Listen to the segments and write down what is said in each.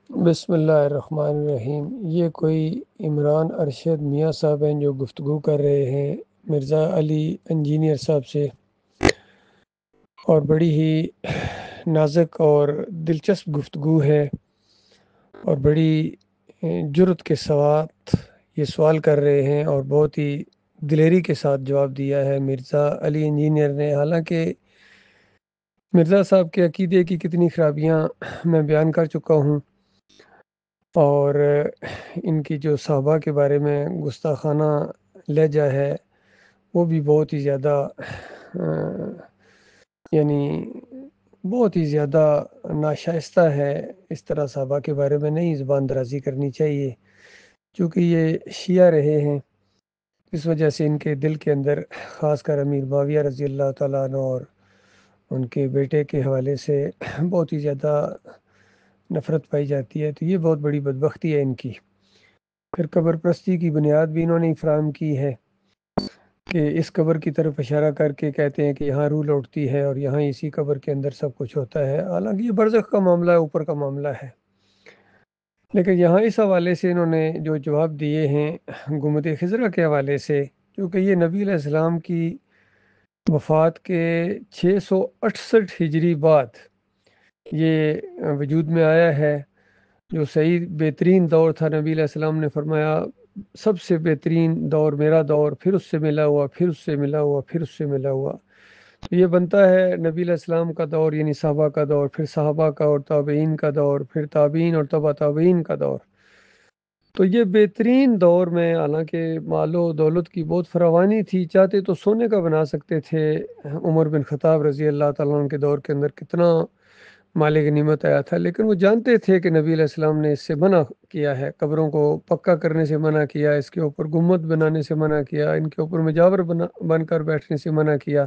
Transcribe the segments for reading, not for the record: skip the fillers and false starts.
بسم اللہ الرحمن الرحیم۔ یہ کوئی عمران ارشد میاں صاحب ہیں جو گفتگو کر رہے ہیں مرزا علی انجینئر صاحب سے، اور بڑی ہی نازک اور دلچسپ گفتگو ہے، اور بڑی جرت کے ساتھ یہ سوال کر رہے ہیں اور بہت ہی دلیری کے ساتھ جواب دیا ہے مرزا علی انجینئر نے۔ حالانکہ مرزا صاحب کے عقیدے کی کتنی خرابیاں میں بیان کر چکا ہوں، اور ان کی جو صحابہ کے بارے میں گستاخانہ لہجہ ہے وہ بھی بہت ہی زیادہ یعنی بہت ہی زیادہ ناشائستہ ہے۔ اس طرح صحابہ کے بارے میں نہیں زبان درازی کرنی چاہیے، چونکہ یہ شیعہ رہے ہیں، اس وجہ سے ان کے دل کے اندر خاص کر امیر معاویہ رضی اللہ تعالیٰ عنہ اور ان کے بیٹے کے حوالے سے بہت ہی زیادہ نفرت پائی جاتی ہے۔ تو یہ بہت بڑی بدبختی ہے ان کی۔ پھر قبر پرستی کی بنیاد بھی انہوں نے فراہم کی ہے کہ اس قبر کی طرف اشارہ کر کے کہتے ہیں کہ یہاں روح لوٹتی ہے اور یہاں اسی قبر کے اندر سب کچھ ہوتا ہے۔ حالانکہ یہ برزخ کا معاملہ ہے، اوپر کا معاملہ ہے، لیکن یہاں اس حوالے سے انہوں نے جو جواب دیے ہیں گنبد خضرا کے حوالے سے، کیونکہ یہ نبی علیہ السلام کی وفات کے 668 ہجری بعد یہ وجود میں آیا ہے، جو صحیح بہترین دور تھا۔ نبی علیہ السلام نے فرمایا سب سے بہترین دور میرا دور، پھر اس سے ملا ہوا، پھر اس سے ملا ہوا، پھر اس سے ملا ہوا۔ تو یہ بنتا ہے نبی علیہ السلام کا دور یعنی صحابہ کا دور، پھر صحابہ کا اور تابعین کا دور، پھر تابعین اور تبع تابعین کا دور۔ تو یہ بہترین دور میں حالانکہ مال و دولت کی بہت فراوانی تھی، چاہتے تو سونے کا بنا سکتے تھے۔ عمر بن خطاب رضی اللہ تعالیٰ عنہ کے دور کے اندر کتنا مال غنیمت آیا تھا، لیکن وہ جانتے تھے کہ نبی علیہ السلام نے اس سے منع کیا ہے، قبروں کو پکا کرنے سے منع کیا، اس کے اوپر گنبد بنانے سے منع کیا، ان کے اوپر مجاور بن کر بیٹھنے سے منع کیا۔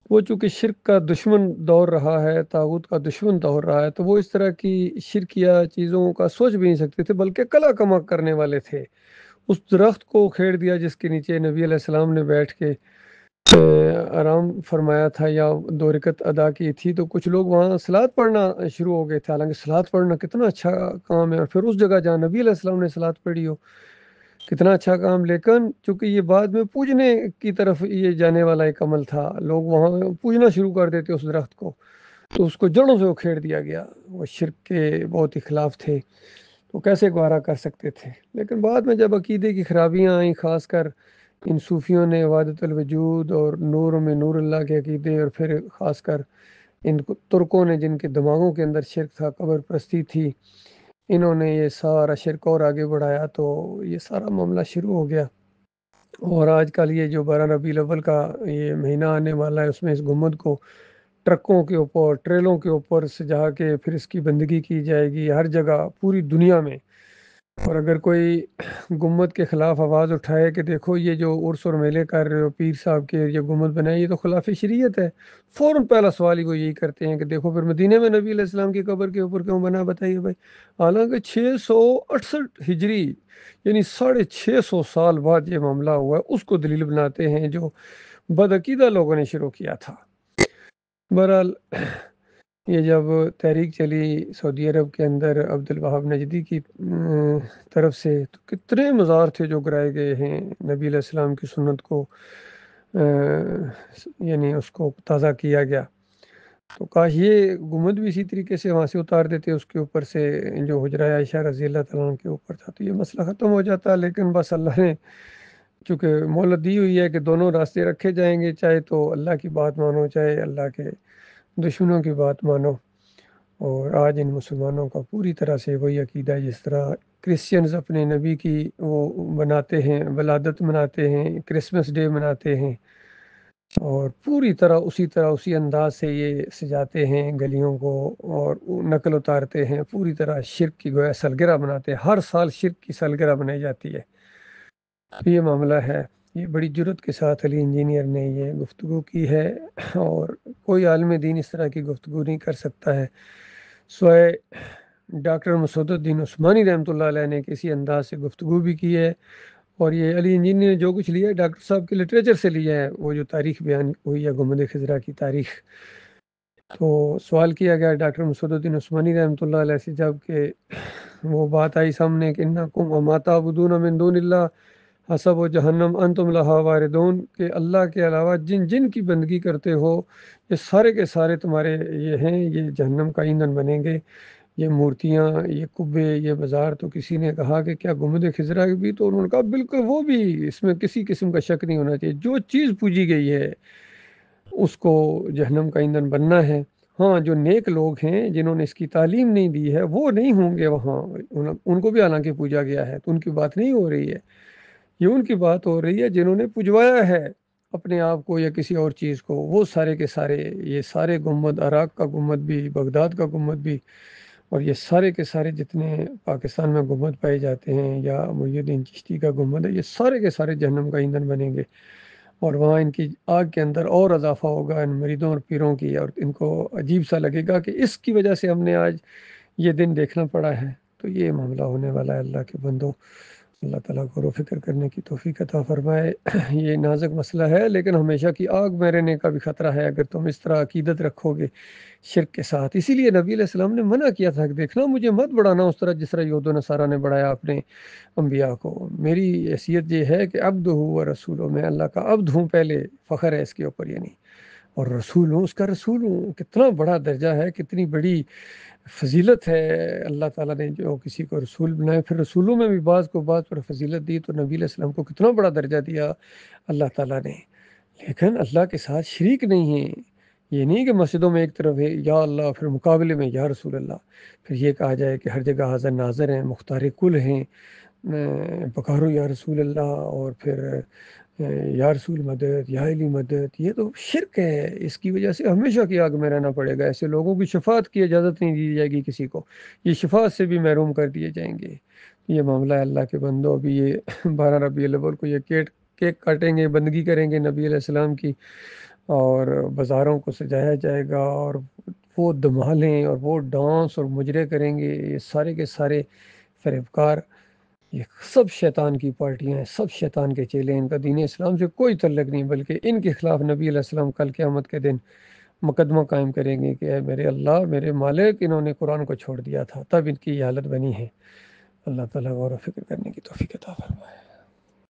وہ چونکہ شرک کا دشمن دور رہا ہے، طاغوت کا دشمن دور رہا ہے، تو وہ اس طرح کی شرکیہ چیزوں کا سوچ بھی نہیں سکتے تھے، بلکہ کلا کما کرنے والے تھے۔ اس درخت کو کھیڑ دیا جس کے نیچے نبی علیہ السلام نے بیٹھ کے آرام فرمایا تھا یا دو رکعت ادا کی تھی، تو کچھ لوگ وہاں صلوات پڑھنا شروع ہو گئے تھے۔ حالانکہ صلوات پڑھنا کتنا اچھا کام ہے، اور پھر اس جگہ جہاں نبی علیہ السلام نے صلوات پڑھی ہو، کتنا اچھا کام۔ لیکن چونکہ یہ بعد میں پوجنے کی طرف یہ جانے والا ایک عمل تھا، لوگ وہاں پوجنا شروع کر دیتے اس درخت کو، تو اس کو جڑوں سے اکھیڑ دیا گیا۔ وہ شرک کے بہت ہی خلاف تھے، تو کیسے گوارا کر سکتے تھے؟ لیکن بعد میں جب عقیدے کی خرابیاں آئیں، خاص کر ان صوفیوں نے وحدت الوجود اور نور میں نور اللہ کے عقیدے، اور پھر خاص کر ان ترکوں نے جن کے دماغوں کے اندر شرک تھا، قبر پرستی تھی، انہوں نے یہ سارا شرک اور آگے بڑھایا، تو یہ سارا معاملہ شروع ہو گیا۔ اور آج کل یہ جو 12 ربیع الاول کا یہ مہینہ آنے والا ہے، اس میں اس گنبد کو ٹرکوں کے اوپر، ٹریلوں کے اوپر سجا کے پھر اس کی بندگی کی جائے گی ہر جگہ پوری دنیا میں۔ اور اگر کوئی گنبد کے خلاف آواز اٹھائے کہ دیکھو یہ جو عرس اور میلے کر رہے ہو پیر صاحب کے، یہ گنبد بنائی، یہ تو خلاف شریعت ہے، فوراً پہلا سوال ہی وہ یہی کرتے ہیں کہ دیکھو پھر مدینے میں نبی علیہ السلام کی قبر کے اوپر کیوں بنا، بتائیے بھائی۔ حالانکہ 668 ہجری یعنی 650 سال بعد یہ معاملہ ہوا ہے، اس کو دلیل بناتے ہیں جو بدعقیدہ لوگوں نے شروع کیا تھا۔ بہرحال یہ جب تحریک چلی سعودی عرب کے اندر عبد الوہاب نجدی کی طرف سے، تو کتنے مزار تھے جو گرائے گئے ہیں نبی علیہ السلام کی سنت کو یعنی اس کو تازہ کیا گیا۔ تو کاش یہ گنبد بھی اسی طریقے سے وہاں سے اتار دیتے، اس کے اوپر سے جو حجرہ عائشہ رضی اللہ تعالیٰ عنہ کے اوپر تھا، تو یہ مسئلہ ختم ہو جاتا۔ لیکن بس اللہ نے چونکہ مہلت دی ہوئی ہے کہ دونوں راستے رکھے جائیں گے، چاہے تو اللہ کی بات مانو، چاہے اللہ کے دشمنوں کی بات مانو۔ اور آج ان مسلمانوں کا پوری طرح سے وہی عقیدہ ہے جس طرح کرسچنز اپنے نبی کی وہ مناتے ہیں، ولادت مناتے ہیں، کرسمس ڈے مناتے ہیں، اور پوری طرح اسی انداز سے یہ سجاتے ہیں گلیوں کو اور نقل اتارتے ہیں، پوری طرح شرک کی گویا سالگرہ مناتے ہیں، ہر سال شرک کی سالگرہ منائی جاتی ہے۔ تو یہ معاملہ ہے، یہ بڑی جرت کے ساتھ علی انجینئر نے یہ گفتگو کی ہے، اور کوئی عالم دین اس طرح کی گفتگو نہیں کر سکتا ہے سوائے ڈاکٹر مسعود الدین عثمانی رحمۃ اللہ علیہ نے کسی انداز سے گفتگو بھی کی ہے۔ اور یہ علی انجینئر نے جو کچھ لیا ہے ڈاکٹر صاحب کے لٹریچر سے لیا ہے، وہ جو تاریخ بیان ہوئی ہے گنبد خضرا کی تاریخ، تو سوال کیا گیا ڈاکٹر مسعود الدین عثمانی رحمۃ اللہ علیہ سے، جب کہ وہ بات آئی سامنے کہ انکم وما تعبدون من دون اللہ حسب و جہنم انتم لہا واردون، کہ اللہ کے علاوہ جن جن کی بندگی کرتے ہو یہ سارے کے سارے تمہارے یہ ہیں، یہ جہنم کا ایندھن بنیں گے۔ یہ مورتیاں، یہ قبے، یہ بازار، تو کسی نے کہا کہ کیا گنبد خضرا بھی؟ تو انہوں نے کہا بالکل وہ بھی، اس میں کسی قسم کا شک نہیں ہونا چاہیے، جو چیز پوجی گئی ہے اس کو جہنم کا ایندھن بننا ہے۔ ہاں، جو نیک لوگ ہیں جنہوں نے اس کی تعلیم نہیں دی ہے وہ نہیں ہوں گے وہاں، ان کو بھی حالانکہ پوجا گیا ہے، تو ان کی بات نہیں ہو رہی ہے، یہ ان کی بات ہو رہی ہے جنہوں نے پجوایا ہے اپنے آپ کو یا کسی اور چیز کو، وہ سارے کے سارے، یہ سارے گنبد، عراق کا گنبد بھی، بغداد کا گنبد بھی، اور یہ سارے کے سارے جتنے پاکستان میں گنبد پائے جاتے ہیں، یا محی الدین چشتی کا گنبد ہے، یہ سارے کے سارے جہنم کا ایندھن بنیں گے، اور وہاں ان کی آگ کے اندر اور اضافہ ہوگا ان مریدوں اور پیروں کی، اور ان کو عجیب سا لگے گا کہ اس کی وجہ سے ہم نے آج یہ دن دیکھنا پڑا ہے۔ تو یہ معاملہ ہونے والا ہے اللہ کے بندوں، اللہ تعالیٰ غور و فکر کرنے کی توفیق عطا فرمائے۔ یہ نازک مسئلہ ہے، لیکن ہمیشہ کی آگ میں رہنے کا بھی خطرہ ہے اگر تم اس طرح عقیدت رکھو گے شرک کے ساتھ۔ اسی لیے نبی علیہ السلام نے منع کیا تھا کہ دیکھنا مجھے مت بڑھانا اس طرح جس طرح یہود و نصارہ نے بڑھایا اپنے انبیاء کو۔ میری حیثیت یہ ہے کہ عبد ہوں و رسول ہوں، میں اللہ کا عبد ہوں، پہلے فخر ہے اس کے اوپر، یعنی، اور رسول ہوں، اس کا رسول ہوں۔ کتنا بڑا درجہ ہے، کتنی بڑی فضیلت ہے، اللہ تعالیٰ نے جو کسی کو رسول بنائے، پھر رسولوں میں بھی بعض کو بعض پر فضیلت دی، تو نبی علیہ السلام کو کتنا بڑا درجہ دیا اللہ تعالیٰ نے۔ لیکن اللہ کے ساتھ شریک نہیں ہیں، یہ نہیں کہ مسجدوں میں ایک طرف ہے یا اللہ، پھر مقابلے میں یا رسول اللہ، پھر یہ کہا جائے کہ ہر جگہ حاضر ناظر ہیں، مختار کل ہیں، پکارو یا رسول اللہ، اور پھر یا رسول مدد، یا علی مدد، یہ تو شرک ہے، اس کی وجہ سے ہمیشہ کی آگ میں رہنا پڑے گا۔ ایسے لوگوں کی شفاعت کی اجازت نہیں دی جائے گی کسی کو، یہ شفاعت سے بھی محروم کر دیے جائیں گے۔ یہ معاملہ ہے اللہ کے بندوں، ابھی یہ 12 ربیع الاول کو یہ کیک کاٹیں گے، بندگی کریں گے نبی علیہ السلام کی، اور بازاروں کو سجایا جائے گا، اور وہ دمالیں اور وہ ڈانس اور مجرے کریں گے، یہ سارے کے سارے فریبکار، یہ سب شیطان کی پارٹیاں ہیں، سب شیطان کے چیلے ہیں، ان کا دین اسلام سے کوئی تعلق نہیں، بلکہ ان کے خلاف نبی علیہ السلام کل قیامت کے دن مقدمہ قائم کریں گے کہ اے میرے اللہ، میرے مالک، انہوں نے قرآن کو چھوڑ دیا تھا، تب ان کی یہ حالت بنی ہے۔ اللہ تعالیٰ غور و فکر کرنے کی توفیق عطا فرمائے۔